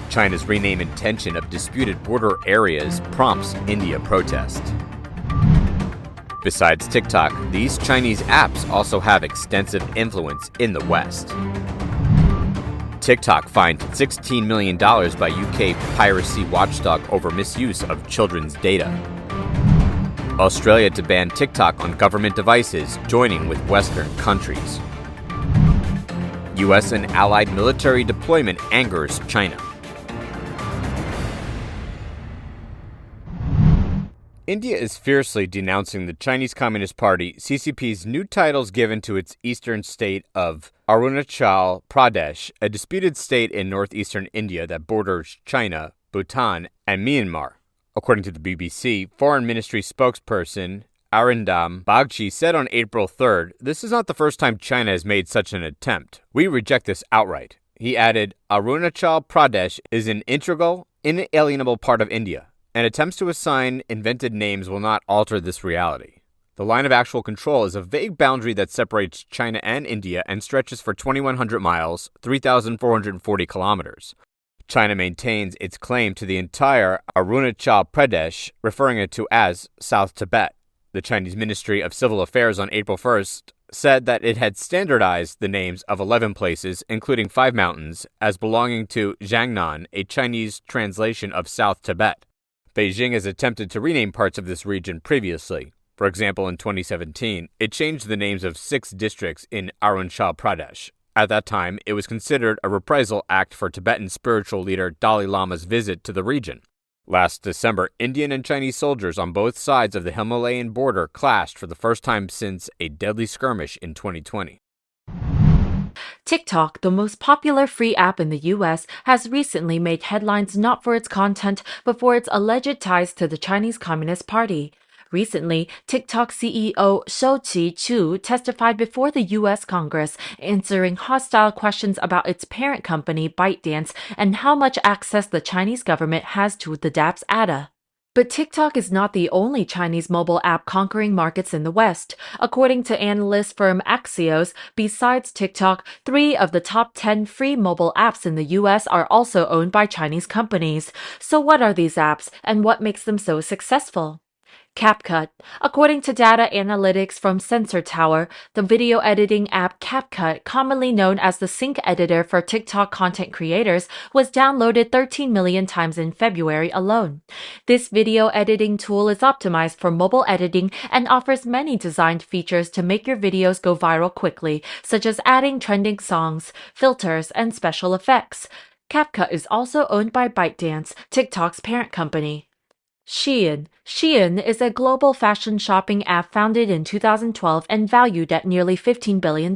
China's rename intention of disputed border areas prompts India protest. Besides TikTok, these Chinese apps also have extensive influence in the West. TikTok fined $16 million by UK piracy watchdog over misuse of children's data. Australia to ban TikTok on government devices, joining with Western countries. US and allied military deployment angers China. India is fiercely denouncing the Chinese Communist Party CCP's new titles given to its eastern state of Arunachal Pradesh, a disputed state in northeastern India that borders China, Bhutan, and Myanmar. According to the BBC, Foreign Ministry spokesperson Arindam Bagchi said on April 3rd, "This is not the first time China has made such an attempt. We reject this outright." He added, "Arunachal Pradesh is an integral, inalienable part of India, and attempts to assign invented names will not alter this reality. The line of actual control is a vague boundary that separates China and India and stretches for 2,100 miles, 3,440 kilometers. China maintains its claim to the entire Arunachal Pradesh, referring it to as South Tibet. The Chinese Ministry of Civil Affairs on April 1st said that it had standardized the names of 11 places, including 5 mountains, as belonging to Jiangnan, a Chinese translation of South Tibet. Beijing has attempted to rename parts of this region previously. For example, in 2017, it changed the names of 6 districts in Arunachal Pradesh. At that time, it was considered a reprisal act for Tibetan spiritual leader Dalai Lama's visit to the region. Last December, Indian and Chinese soldiers on both sides of the Himalayan border clashed for the first time since a deadly skirmish in 2020. TikTok, the most popular free app in the US, has recently made headlines not for its content, but for its alleged ties to the Chinese Communist Party. Recently, TikTok CEO Shou Chu testified before the U.S. Congress, answering hostile questions about its parent company, ByteDance, and how much access the Chinese government has to the app's data. But TikTok is not the only Chinese mobile app conquering markets in the West. According to analyst firm Axios, besides TikTok, 3 of the top 10 free mobile apps in the U.S. are also owned by Chinese companies. So what are these apps, and what makes them so successful? CapCut. According to data analytics from Sensor Tower, the video editing app CapCut, commonly known as the sync editor for TikTok content creators, was downloaded 13 million times in February alone. This video editing tool is optimized for mobile editing and offers many designed features to make your videos go viral quickly, such as adding trending songs, filters, and special effects. CapCut is also owned by ByteDance, TikTok's parent company. Shein. Shein is a global fashion shopping app founded in 2012 and valued at nearly $15 billion.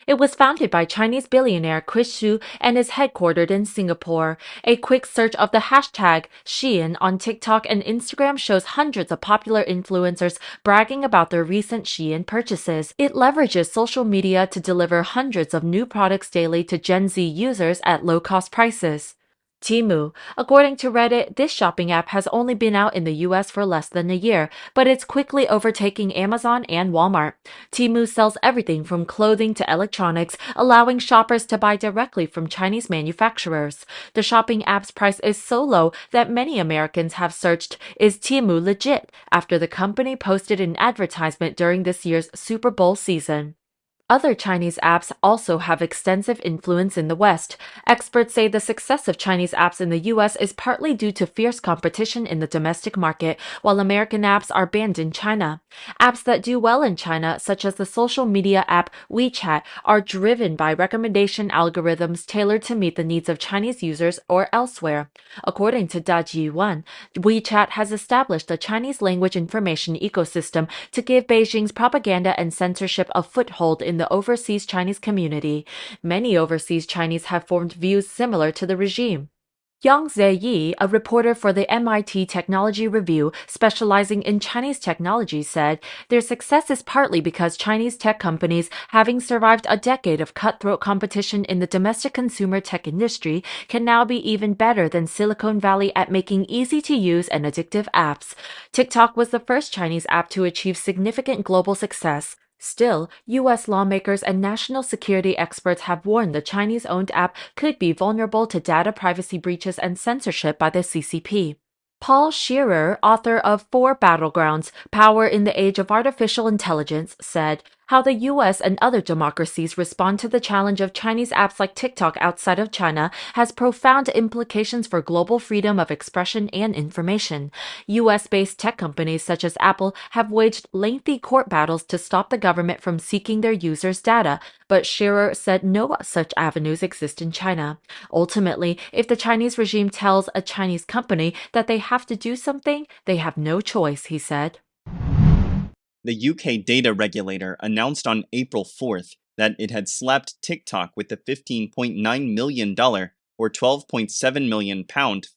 It was founded by Chinese billionaire Chris Xu and is headquartered in Singapore. A quick search of the hashtag Shein on TikTok and Instagram shows hundreds of popular influencers bragging about their recent Shein purchases. It leverages social media to deliver hundreds of new products daily to Gen Z users at low-cost prices. Temu. According to Reddit, this shopping app has only been out in the US for less than a year, but it's quickly overtaking Amazon and Walmart. Temu sells everything from clothing to electronics, allowing shoppers to buy directly from Chinese manufacturers. The shopping app's price is so low that many Americans have searched, "Is Temu legit?" after the company posted an advertisement during this year's Super Bowl season. Other Chinese apps also have extensive influence in the West. Experts say the success of Chinese apps in the US is partly due to fierce competition in the domestic market, while American apps are banned in China. Apps that do well in China, such as the social media app WeChat, are driven by recommendation algorithms tailored to meet the needs of Chinese users or elsewhere. According to Da Ji1, WeChat has established a Chinese language information ecosystem to give Beijing's propaganda and censorship a foothold in the overseas Chinese community. Many overseas Chinese have formed views similar to the regime. Yang Zeyi, a reporter for the MIT Technology Review specializing in Chinese technology, said their success is partly because Chinese tech companies, having survived a decade of cutthroat competition in the domestic consumer tech industry, can now be even better than Silicon Valley at making easy-to-use and addictive apps. TikTok was the first Chinese app to achieve significant global success. Still, U.S. lawmakers and national security experts have warned the Chinese-owned app could be vulnerable to data privacy breaches and censorship by the CCP. Paul Shearer, author of 4 Battlegrounds: Power in the Age of Artificial Intelligence, said, "How the US and other democracies respond to the challenge of Chinese apps like TikTok outside of China has profound implications for global freedom of expression and information." US-based tech companies such as Apple have waged lengthy court battles to stop the government from seeking their users' data, but Shearer said no such avenues exist in China. Ultimately, if the Chinese regime tells a Chinese company that they have to do something, they have no choice, he said. The UK data regulator announced on April 4th that it had slapped TikTok with the $15.9 million or £12.7 million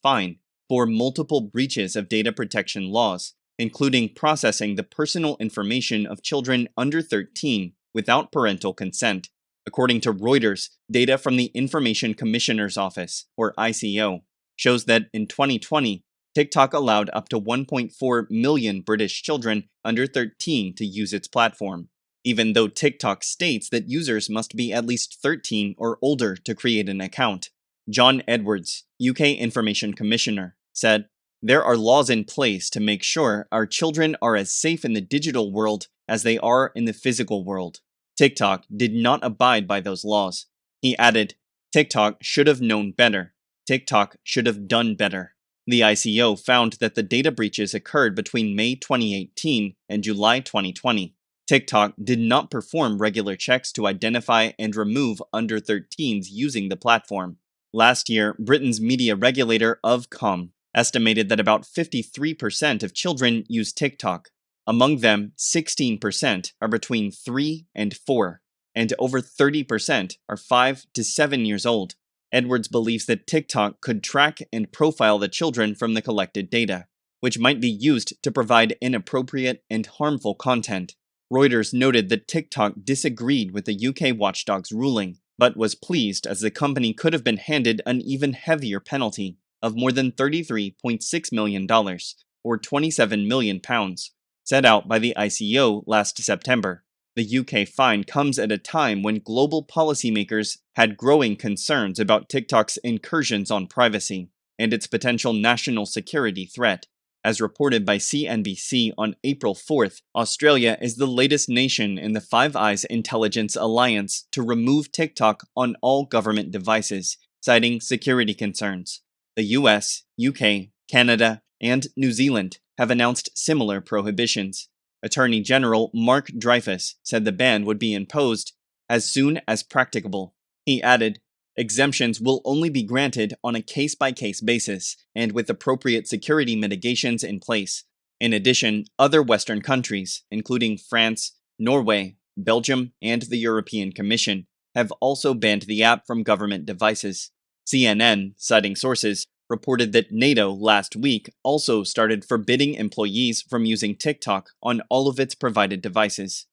fine for multiple breaches of data protection laws, including processing the personal information of children under 13 without parental consent. According to Reuters, data from the Information Commissioner's Office, or ICO, shows that in 2020, TikTok allowed up to 1.4 million British children under 13 to use its platform, even though TikTok states that users must be at least 13 or older to create an account. John Edwards, UK Information Commissioner, said, "There are laws in place to make sure our children are as safe in the digital world as they are in the physical world. TikTok did not abide by those laws." He added, "TikTok should have known better. TikTok should have done better." The ICO found that the data breaches occurred between May 2018 and July 2020. TikTok did not perform regular checks to identify and remove under 13s using the platform. Last year, Britain's media regulator Ofcom estimated that about 53% of children use TikTok. Among them, 16% are between 3 and 4, and over 30% are 5 to 7 years old. Edwards believes that TikTok could track and profile the children from the collected data, which might be used to provide inappropriate and harmful content. Reuters noted that TikTok disagreed with the UK watchdog's ruling, but was pleased as the company could have been handed an even heavier penalty of more than $33.6 million, or £27 million, set out by the ICO last September. The UK fine comes at a time when global policymakers had growing concerns about TikTok's incursions on privacy and its potential national security threat. As reported by CNBC on April 4th, Australia is the latest nation in the Five Eyes Intelligence Alliance to remove TikTok on all government devices, citing security concerns. The US, UK, Canada, and New Zealand have announced similar prohibitions. Attorney General Mark Dreyfus said the ban would be imposed as soon as practicable. He added, "Exemptions will only be granted on a case-by-case basis and with appropriate security mitigations in place." In addition, other Western countries, including France, Norway, Belgium, and the European Commission, have also banned the app from government devices. CNN, citing sources, reported that NATO last week also started forbidding employees from using TikTok on all of its provided devices.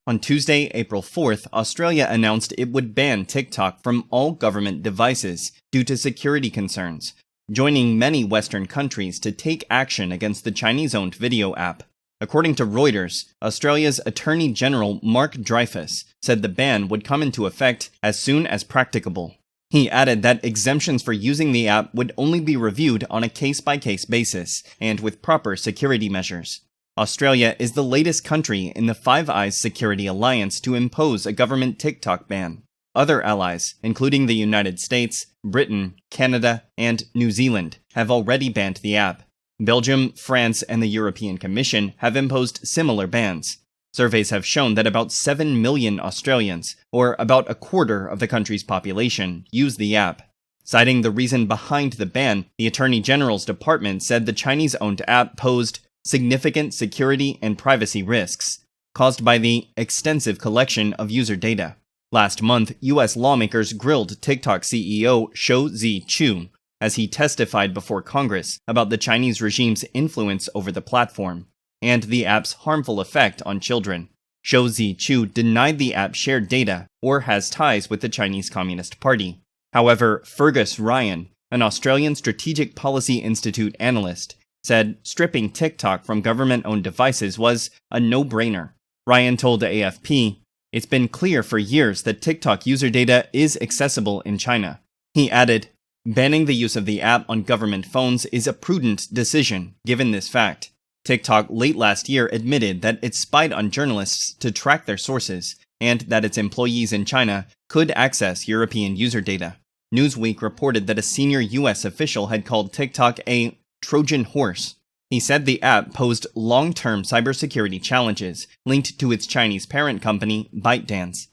On Tuesday, April 4th, Australia announced it would ban TikTok from all government devices due to security concerns, joining many Western countries to take action against the Chinese-owned video app. According to Reuters, Australia's Attorney General Mark Dreyfus said the ban would come into effect as soon as practicable. He added that exemptions for using the app would only be reviewed on a case-by-case basis and with proper security measures. Australia is the latest country in the Five Eyes Security Alliance to impose a government TikTok ban. Other allies, including the United States, Britain, Canada, and New Zealand, have already banned the app. Belgium, France, and the European Commission have imposed similar bans. Surveys have shown that about 7 million Australians, or about a quarter of the country's population, use the app. Citing the reason behind the ban, the Attorney General's department said the Chinese-owned app posed significant security and privacy risks, caused by the extensive collection of user data. Last month, US lawmakers grilled TikTok CEO Shou Zi-chew as he testified before Congress about the Chinese regime's influence over the platform and the app's harmful effect on children. Shou Zi-chew denied the app shared data or has ties with the Chinese Communist Party. However, Fergus Ryan, an Australian Strategic Policy Institute analyst, said stripping TikTok from government-owned devices was a no-brainer. Ryan told AFP, "It's been clear for years that TikTok user data is accessible in China." He added, "Banning the use of the app on government phones is a prudent decision, given this fact." TikTok late last year admitted that it spied on journalists to track their sources, and that its employees in China could access European user data. Newsweek reported that a senior US official had called TikTok a Trojan horse. He said the app posed long-term cybersecurity challenges linked to its Chinese parent company, ByteDance.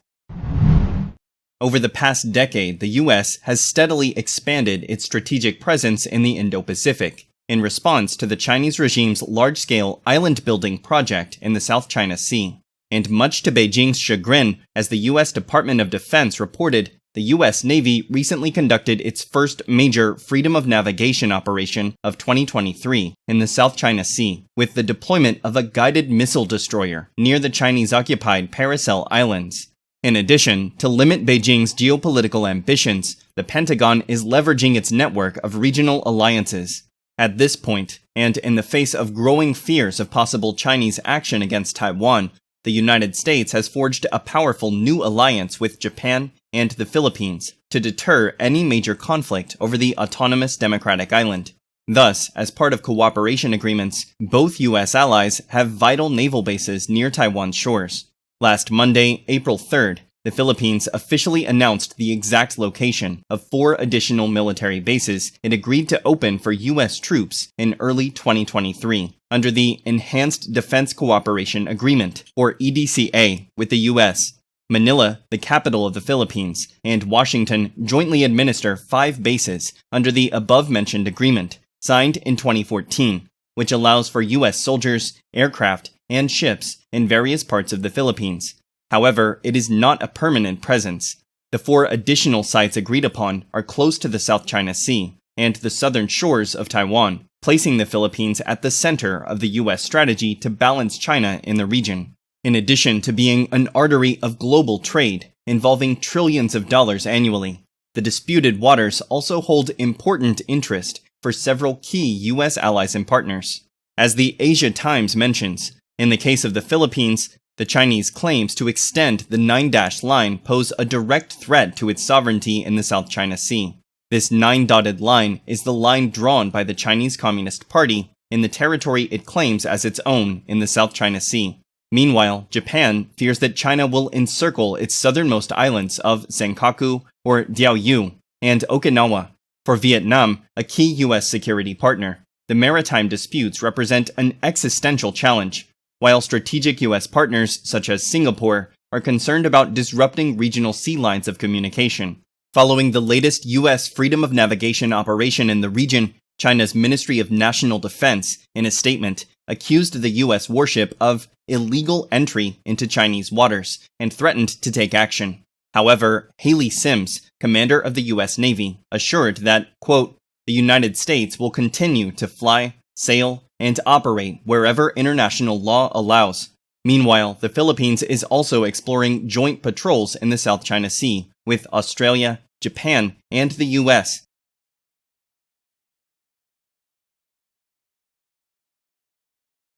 Over the past decade, the US has steadily expanded its strategic presence in the Indo-Pacific in response to the Chinese regime's large-scale island-building project in the South China Sea. And much to Beijing's chagrin, as the US Department of Defense reported, the US Navy recently conducted its first major freedom of navigation operation of 2023 in the South China Sea, with the deployment of a guided missile destroyer near the Chinese-occupied Paracel Islands. In addition, to limit Beijing's geopolitical ambitions, the Pentagon is leveraging its network of regional alliances. At this point, and in the face of growing fears of possible Chinese action against Taiwan, the United States has forged a powerful new alliance with Japan and the Philippines to deter any major conflict over the autonomous democratic island. Thus, as part of cooperation agreements, both U.S. allies have vital naval bases near Taiwan's shores. Last Monday, April 3rd, the Philippines officially announced the exact location of 4 additional military bases it agreed to open for U.S. troops in early 2023 under the Enhanced Defense Cooperation Agreement, or EDCA, with the U.S. Manila, the capital of the Philippines, and Washington jointly administer 5 bases under the above-mentioned agreement, signed in 2014, which allows for U.S. soldiers, aircraft, and ships in various parts of the Philippines. However, it is not a permanent presence. The 4 additional sites agreed upon are close to the South China Sea and the southern shores of Taiwan, placing the Philippines at the center of the U.S. strategy to balance China in the region. In addition to being an artery of global trade, involving trillions of dollars annually, the disputed waters also hold important interest for several key U.S. allies and partners. As the Asia Times mentions, in the case of the Philippines, the Chinese claims to extend the 9-dash line pose a direct threat to its sovereignty in the South China Sea. This 9-dotted line is the line drawn by the Chinese Communist Party in the territory it claims as its own in the South China Sea. Meanwhile, Japan fears that China will encircle its southernmost islands of Senkaku, or Diaoyu, and Okinawa. For Vietnam, a key U.S. security partner, the maritime disputes represent an existential challenge, while strategic U.S. partners such as Singapore are concerned about disrupting regional sea lines of communication. Following the latest U.S. freedom of navigation operation in the region, China's Ministry of National Defense, in a statement, accused the U.S. warship of illegal entry into Chinese waters and threatened to take action. However, Haley Sims, commander of the U.S. Navy, assured that, quote, "The United States will continue to fly, sail, and operate wherever international law allows." Meanwhile, the Philippines is also exploring joint patrols in the South China Sea with Australia, Japan, and the US